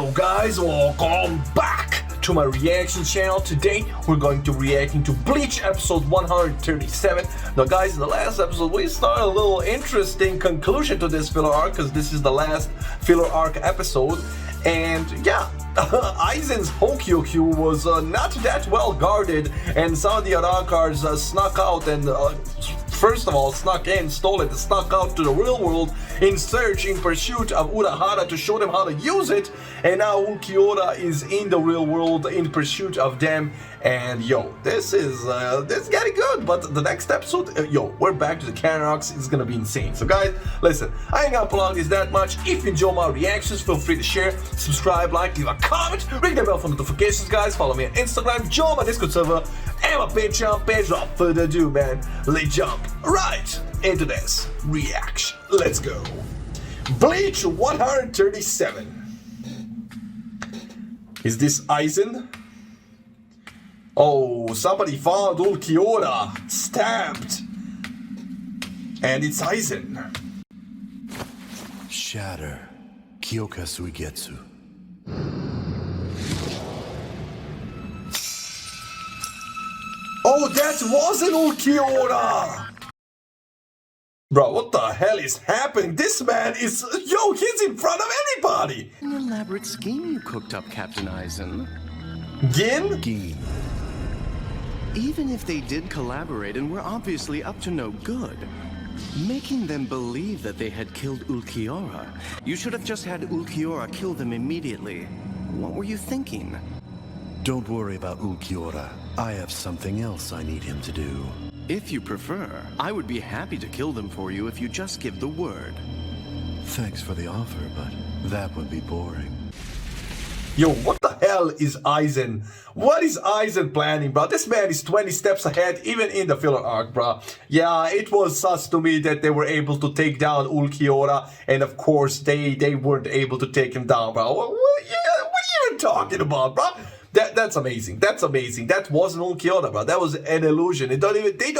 Yo guys, welcome back to my reaction channel. Today we're going to reacting to Bleach episode 137. Now guys, in the last episode we started a little interesting conclusion to this filler arc, because this is the last filler arc episode. And yeah, Aizen's Hokkyokyu was not that well guarded, and some of the Arrancars snuck out and first of all snuck in, stole it, snuck out to the real world in pursuit of Urahara to show them how to use it. And now Ulquiorra is in the real world in pursuit of them. And yo, this is getting good. But the next episode, yo, we're back to the canon arcs. It's gonna be insane. So guys, listen, I ain't gonna prolong this that much. If you enjoy my reactions, feel free to share, subscribe, like, leave a comment, ring the bell for notifications, guys. Follow me on Instagram, join my Discord server, and my Patreon page. Without further ado, man, let's jump right into this reaction. Let's go. Bleach 137. Is this Aizen? Oh, somebody found Ulquiorra stabbed. And it's Aizen. Shatter. Kyoka Suigetsu. Oh, that wasn't Ulquiorra! Bro, what the hell is happening? This man is... Yo, he's in front of anybody! An elaborate scheme you cooked up, Captain Aizen. Gin? Gin. Even if they did collaborate and were obviously up to no good, making them believe that they had killed Ulquiorra, you should have just had Ulquiorra kill them immediately. What were you thinking? Don't worry about Ulquiorra. I have something else I need him to do. If you prefer, I would be happy to kill them for you if you just give the word. Thanks for the offer, but that would be boring. Yo, what the hell is Aizen? What is Aizen planning, bro? This man is 20 steps ahead, even in the filler arc, bro. Yeah, it was sus to me that they were able to take down Ulquiorra, and of course, they weren't able to take him down, bro. What are you even talking about, bro? That's amazing. That's amazing. That wasn't Ulquiorra, bro. That was an illusion. They don't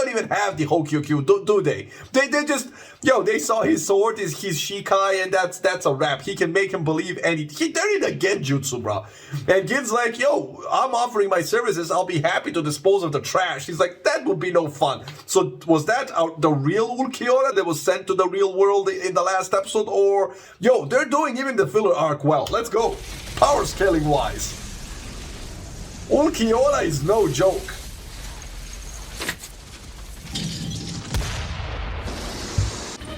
even have the Hokkyokyu, do they? They just, yo, they saw his sword, his Shikai, and that's a wrap. He can make him believe anything. They're in a Genjutsu, bro. And Gin's like, yo, I'm offering my services. I'll be happy to dispose of the trash. He's like, that would be no fun. So was that the real Ulquiorra that was sent to the real world in the last episode? Or, yo, they're doing even the filler arc well. Let's go. Power scaling wise. Ulquiorra is no joke.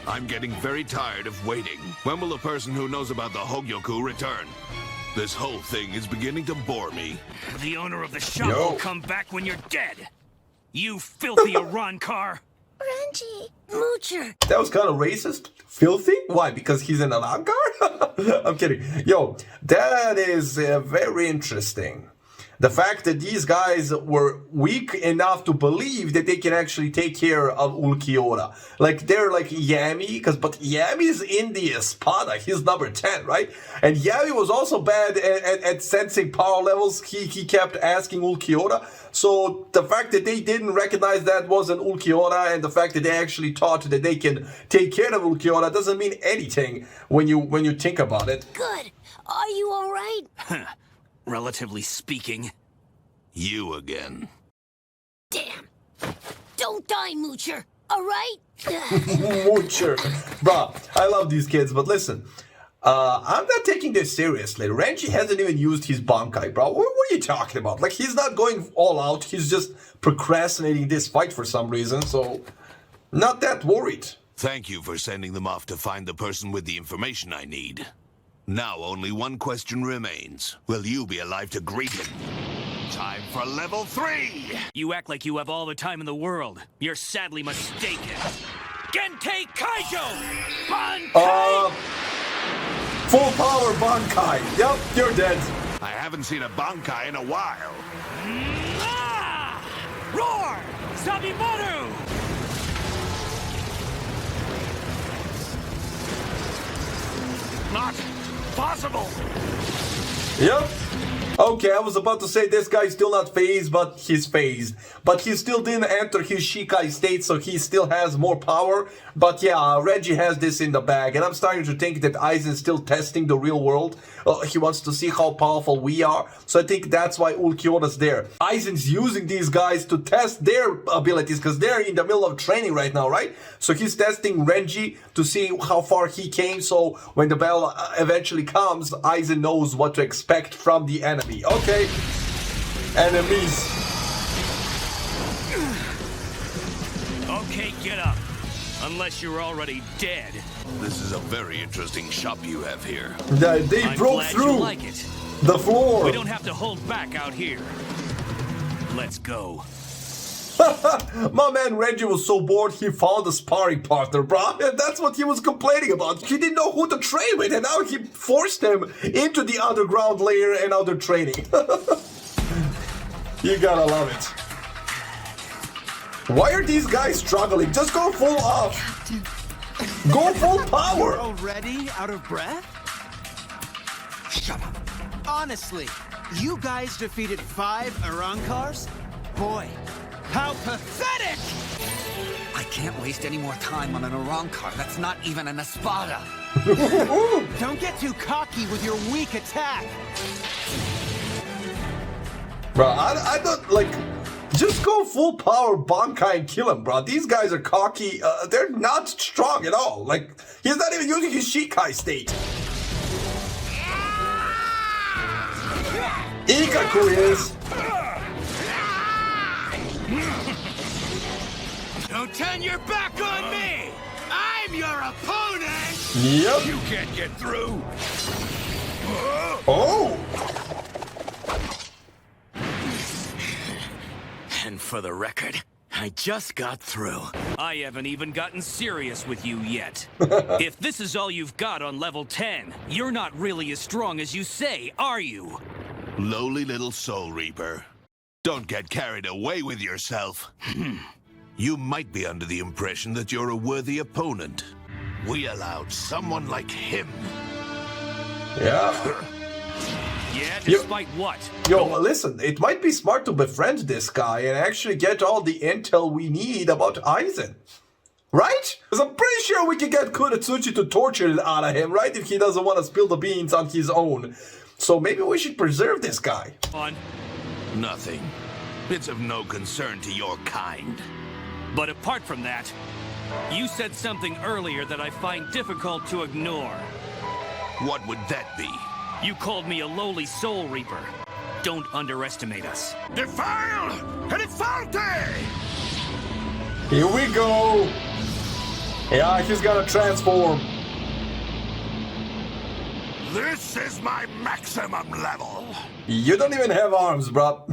I'm getting very tired of waiting. When will the person who knows about the Hogyoku return? This whole thing is beginning to bore me. The owner of the shop will come back when you're dead. You filthy Arrancar. Renji, Moocher. That was kind of racist. Filthy? Why? Because he's an Arrancar? I'm kidding. Yo, that is very interesting. The fact that these guys were weak enough to believe that they can actually take care of Ulquiorra. Like, they're like Yami, but Yami's in the Espada. He's number 10, right? And Yami was also bad at sensing power levels. He kept asking Ulquiorra. So the fact that they didn't recognize that wasn't Ulquiorra, and the fact that they actually thought that they can take care of Ulquiorra doesn't mean anything when you think about it. Good. Are you all right? Relatively speaking. You again. Damn. Don't die, Moocher. All right? Moocher. Bruh, I love these kids, but listen. I'm not taking this seriously. Renji hasn't even used his Bankai, bro. What are you talking about? Like, he's not going all out. He's just procrastinating this fight for some reason, so not that worried. Thank you for sending them off to find the person with the information I need. Now only one question remains. Will you be alive to greet him? Time for level 3! You act like you have all the time in the world. You're sadly mistaken. Gente Kaijo! Bankai! Full power Bankai. Yep, you're dead. I haven't seen a Bankai in a while. Roar! Sabimaru! Not possible! Yep. Okay, I was about to say this guy's still not phased, but he's phased. But he still didn't enter his Shikai state, so he still has more power. But yeah, Renji has this in the bag, and I'm starting to think that Aizen's still testing the real world. He wants to see how powerful we are, so I think that's why Ulquiora's there. Aizen's using these guys to test their abilities, because they're in the middle of training right now, right? So he's testing Renji to see how far he came, so when the bell eventually comes, Aizen knows what to expect from the enemy. Okay, enemies. Okay, get up. Unless you're already dead. This is a very interesting shop you have here. They I'm broke glad through you like it. the floor. We don't have to hold back out here. Let's go. My man Renji was so bored he found a sparring partner, bro. And that's what he was complaining about. He didn't know who to train with, and now he forced him into the underground layer and other training. You gotta love it. Why are these guys struggling? Just go full off. Go full power. Already out of breath? Shut up. Honestly, you guys defeated 5 Arrancars? Boy, how pathetic! I can't waste any more time on an Arrancar. That's not even an Espada. Don't get too cocky with your weak attack. Bro, I don't like. Just go full power Bankai and kill him, bro. These guys are cocky. They're not strong at all. Like, he's not even using his Shikai state. Ikaku is. Don't turn your back on me! I'm your opponent! Yep. You can't get through. Oh. And for the record, I just got through. I haven't even gotten serious with you yet. If this is all you've got on level 10, you're not really as strong as you say, are you? Lowly little Soul Reaper. Don't get carried away with yourself. You might be under the impression that you're a worthy opponent. We allowed someone like him. Yeah. Yeah, despite what? Yo, listen, it might be smart to befriend this guy and actually get all the intel we need about Aizen. Right? Because I'm pretty sure we can get Kuretsuchi to torture it out of him, right? If he doesn't want to spill the beans on his own. So maybe we should preserve this guy. On. Nothing. It's of no concern to your kind. But apart from that, you said something earlier that I find difficult to ignore. What would that be? You called me a lowly Soul Reaper. Don't underestimate us. Defile and Falte! Here we go. Yeah, he's gonna transform. This is my maximum level. You don't even have arms, bro.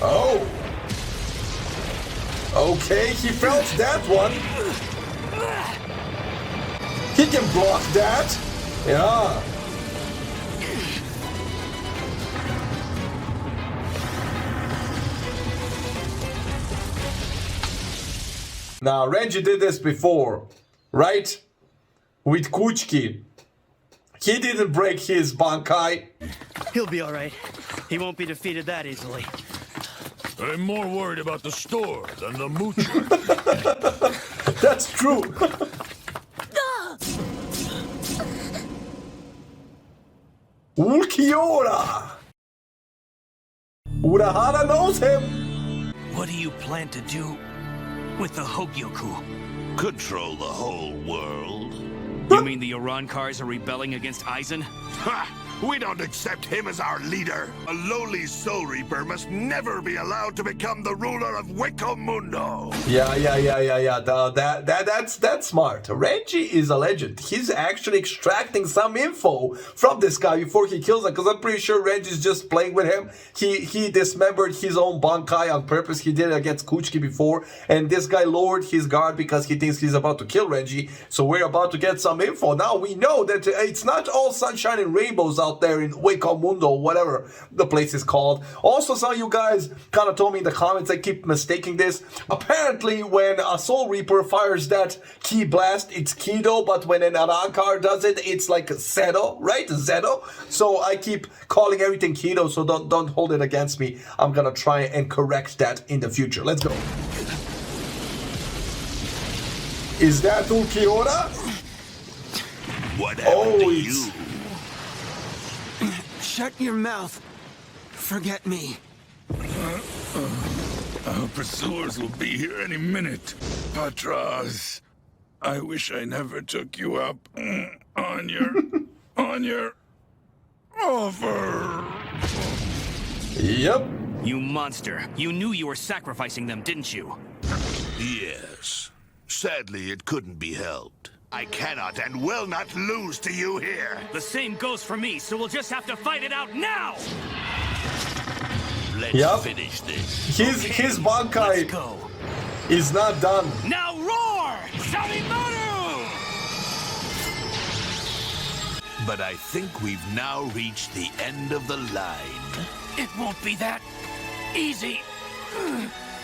Oh. Okay, he felt that one. He can block that. Yeah. Now, Renji did this before, right? With Kuchiki. He didn't break his Bankai. He'll be alright. He won't be defeated that easily. I'm more worried about the store than the moocher. That's true. Ulquiorra! Urahara knows him. What do you plan to do with the Hogyoku? Control the whole world. You mean the Arrancars are rebelling against Aizen? Ha! We don't accept him as our leader. A lowly Soul Reaper must never be allowed to become the ruler of Wicco Mundo. Yeah. That's smart. Renji is a legend. He's actually extracting some info from this guy before he kills him, because I'm pretty sure Renji's just playing with him. He dismembered his own Bankai on purpose. He did it against Kuchiki before, and this guy lowered his guard because he thinks he's about to kill Renji. So we're about to get some info. Now we know that it's not all sunshine and rainbows out out there in Waco Mundo, whatever the place is called. Also, some of you guys kind of told me in the comments, I keep mistaking this. Apparently, when a Soul Reaper fires that Ki blast, it's Kido, but when an Arrancar does it, it's like Zeto, right? Zeto. So I keep calling everything Kido, so don't hold it against me. I'm gonna try and correct that in the future. Let's go. Is that Ulquiorra? What happened to it's... you? Shut your mouth. Forget me. Our pursuers will be here any minute. Patras, I wish I never took you up on your offer. Yep. You monster. You knew you were sacrificing them, didn't you? Yes. Sadly, it couldn't be helped. I cannot and will not lose to you here. The same goes for me, so we'll just have to fight it out now! Let's finish this. His Bankai go. is not done. Now roar! Samimaru! But I think we've now reached the end of the line. It won't be that easy.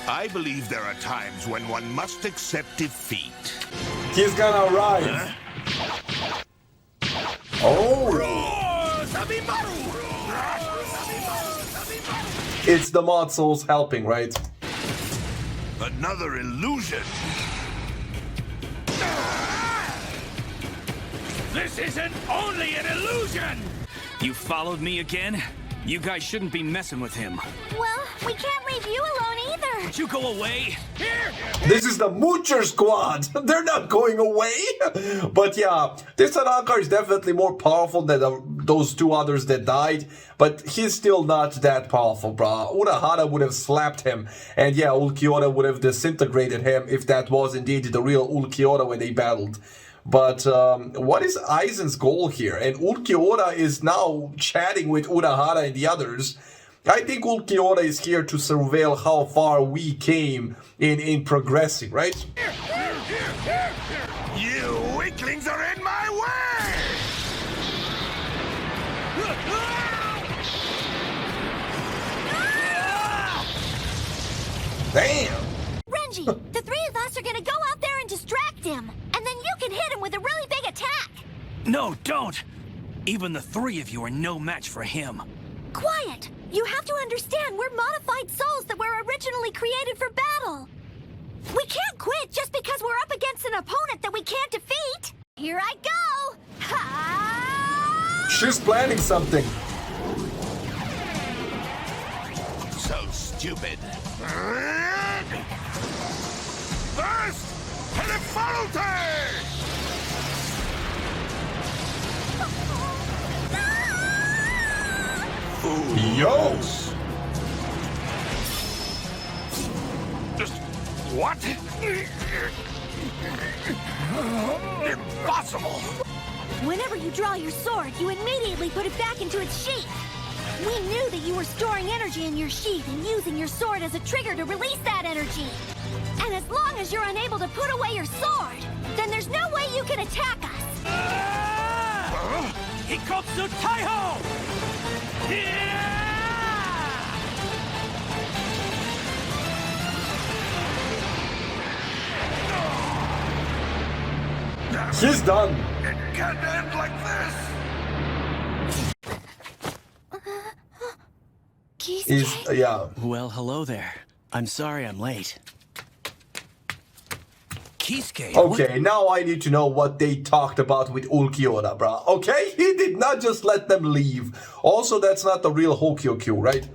I believe there are times when one must accept defeat. He's gonna arrive. Oh! It's the Mod Souls helping, right? Another illusion. This isn't only an illusion! You followed me again? You guys shouldn't be messing with him. Well, we can't leave you alone either. Would you go away? Here! This is the Moocher Squad. They're not going away. But yeah, this Arrancar is definitely more powerful than those two others that died. But he's still not that powerful, brah. Urahara would have slapped him. And yeah, Ulquiorra would have disintegrated him if that was indeed the real Ulquiorra when they battled. But what is Aizen's goal here? And Ulquiorra is now chatting with Urahara and the others. I think Ulquiorra is here to surveil how far we came in progressing, right? You weaklings are in my way! Damn! Renji, the three of us are gonna go out there and distract him. And then you can hit him with a really big attack. No, don't! Even the three of you are no match for him. Quiet! You have to understand we're modified souls that were originally created for battle. We can't quit just because we're up against an opponent that we can't defeat. Here I go! Ha! She's planning something. So stupid. First, Telefalte! Yo! Just what? Impossible! Whenever you draw your sword, you immediately put it back into its sheath. We knew that you were storing energy in your sheath and using your sword as a trigger to release that energy. And as long as you're unable to put away your sword, then there's no way you can attack us. Hikotsu Taiho! He's done. It can't end like this! Yeah. Well, hello there. I'm sorry I'm late. Kisuke, Okay, now I need to know what they talked about with Ulquiorra, bruh. Okay, he did not just let them leave. Also, that's not the real Hokyokyu, right?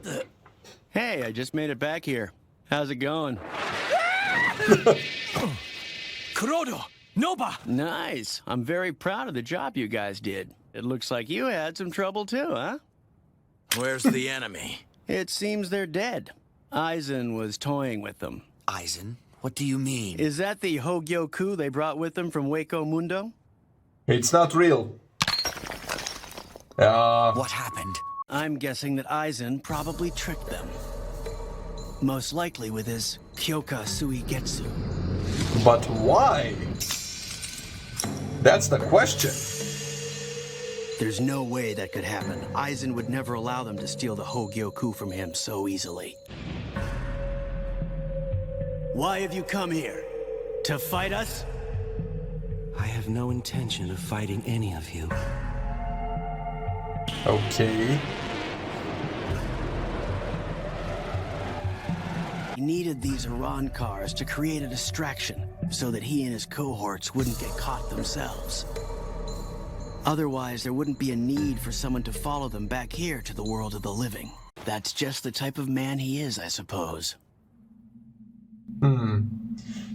Hey, I just made it back here. How's it going? Kurodo! Noba! Nice. I'm very proud of the job you guys did. It looks like you had some trouble too, huh? Where's the enemy? It seems they're dead. Aizen was toying with them. Aizen? What do you mean? Is that the Hogyoku they brought with them from Waco Mundo? It's not real. What happened? I'm guessing that Aizen probably tricked them. Most likely with his Kyoka Suigetsu. But why? That's the question. There's no way that could happen. Aizen would never allow them to steal the Hogyoku from him so easily. Why have you come here? To fight us? I have no intention of fighting any of you. Okay. He needed these Arrancars to create a distraction so that he and his cohorts wouldn't get caught themselves. Otherwise, there wouldn't be a need for someone to follow them back here to the world of the living. That's just the type of man he is, I suppose.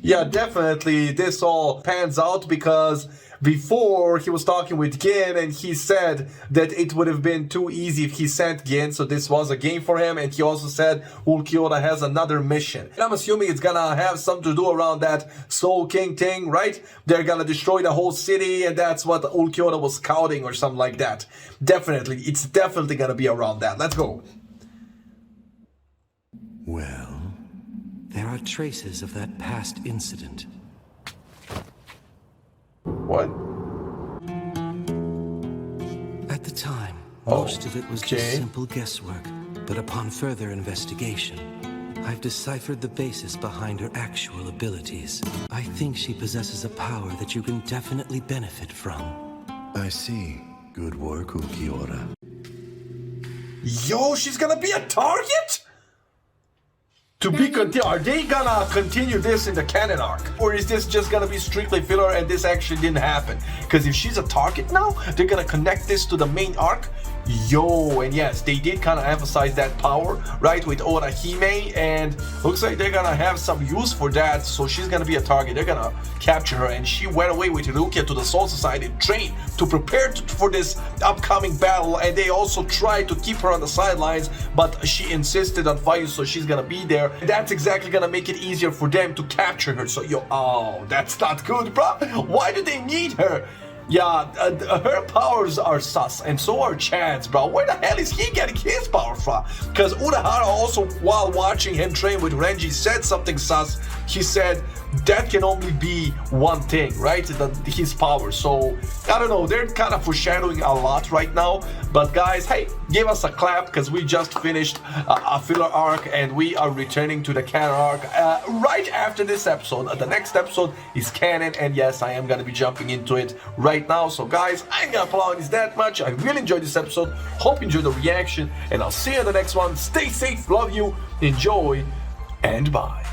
Yeah, definitely this all pans out because before he was talking with Gin and he said that it would have been too easy if he sent Gin, so this was a game for him, and he also said Ulquiorra has another mission. And I'm assuming it's gonna have something to do around that Soul King thing, right? They're gonna destroy the whole city and that's what Ulquiorra was scouting or something like that. Definitely, it's definitely gonna be around that. Let's go. Well, there are traces of that past incident. What? At the time, most of it was okay. just simple guesswork, but upon further investigation, I've deciphered the basis behind her actual abilities. I think she possesses a power that you can definitely benefit from. I see. Good work, Ulquiorra. Yo, she's gonna be a target? To be continued, are they gonna continue this in the canon arc? Or is this just gonna be strictly filler and this actually didn't happen? Because if she's a target now, they're gonna connect this to the main arc? Yo, and yes, they did kind of emphasize that power, right, with Orihime, and looks like they're gonna have some use for that, so she's gonna be a target. They're gonna capture her, and she went away with Rukia to the Soul Society, trained to prepare for this upcoming battle, and they also tried to keep her on the sidelines, but she insisted on fighting, so she's gonna be there. And that's exactly gonna make it easier for them to capture her, so yo, oh, that's not good, bro. Why do they need her? Yeah, her powers are sus, and so are Chad's, bro. Where the hell is he getting his power from? Because Urahara also, while watching him train with Renji, said something sus. He said that can only be one thing, right? His power. So, I don't know, they're kind of foreshadowing a lot right now. But guys, hey, give us a clap because we just finished a filler arc and we are returning to the canon arc right after this episode. The next episode is canon, and yes, I am going to be jumping into it right now. So guys, I ain't gonna prolong this that much. I really enjoyed this episode. Hope you enjoyed the reaction, and I'll see you in the next one. Stay safe, love you, enjoy, and bye.